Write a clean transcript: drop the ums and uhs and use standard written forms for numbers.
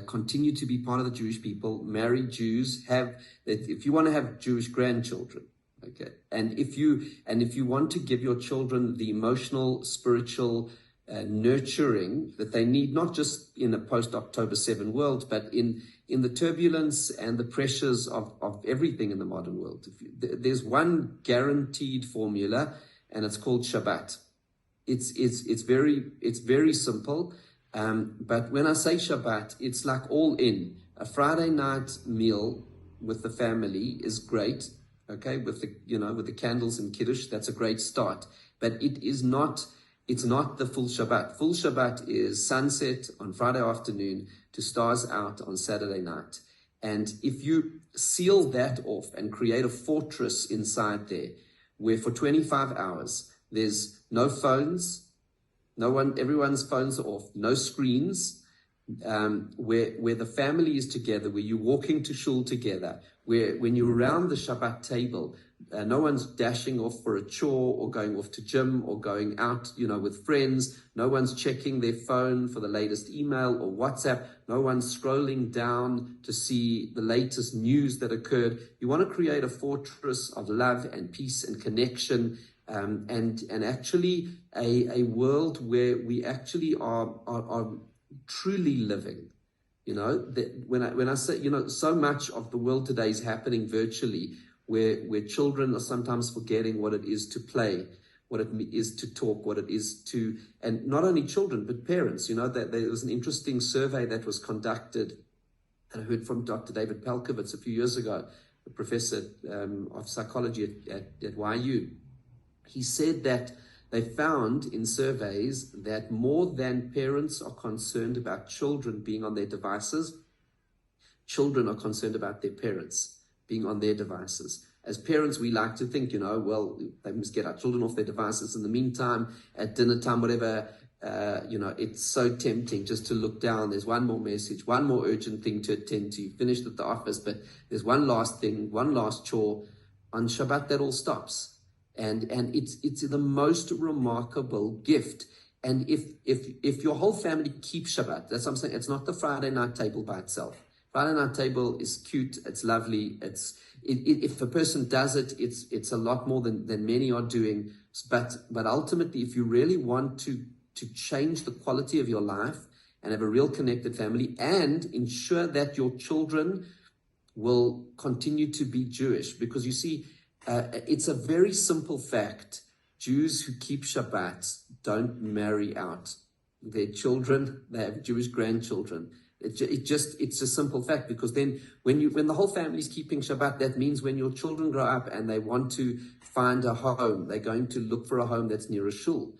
continue to be part of the Jewish people, marry Jews, if you want to have Jewish grandchildren, okay, and if you want to give your children the emotional, spiritual, nurturing that they need, not just in a post-October 7 world, but in the turbulence and the pressures of everything in the modern world. There's one guaranteed formula, and it's called Shabbat. It's very simple. But when I say Shabbat, it's like all in. A Friday night meal with the family is great, okay, with the candles and kiddush. That's a great start. But it's not the full Shabbat. Full Shabbat is sunset on Friday afternoon to stars out on Saturday night. And if you seal that off and create a fortress inside there, where for 25 hours there's no phones, everyone's phones are off, no screens, where the family is together, where you're walking to Shule together, where when you're around the Shabbat table, no one's dashing off for a chore or going off to gym or going out, with friends. No one's checking their phone for the latest email or WhatsApp. No one's scrolling down to see the latest news that occurred. You want to create a fortress of love and peace and connection, and actually a world where we actually are truly living. That when I say, so much of the world today is happening virtually, where children are sometimes forgetting what it is to play, what it is to talk, what it is to, and not only children, but parents. That there was an interesting survey that was conducted, and I heard from Dr. David Pelkovitz a few years ago, a professor of psychology at YU. He said that they found in surveys that more than parents are concerned about children being on their devices, children are concerned about their parents being on their devices. As parents, we like to think, well, they must get our children off their devices. In the meantime, at dinner time, whatever, it's so tempting just to look down. There's one more message, one more urgent thing to attend to. You finished at the office, but there's one last thing, one last chore. On Shabbat, that all stops. And it's the most remarkable gift. And if your whole family keeps Shabbat, that's what I'm saying, it's not the Friday night table by itself. Friday night table is cute, it's lovely, if a person does it, it's a lot more than many are doing. But ultimately, if you really want to change the quality of your life and have a real connected family and ensure that your children will continue to be Jewish, because you see, it's a very simple fact. Jews who keep Shabbat don't marry out their children. They have Jewish grandchildren. It's a simple fact, because then when the whole family is keeping Shabbat, that means when your children grow up and they want to find a home, they're going to look for a home that's near a shul.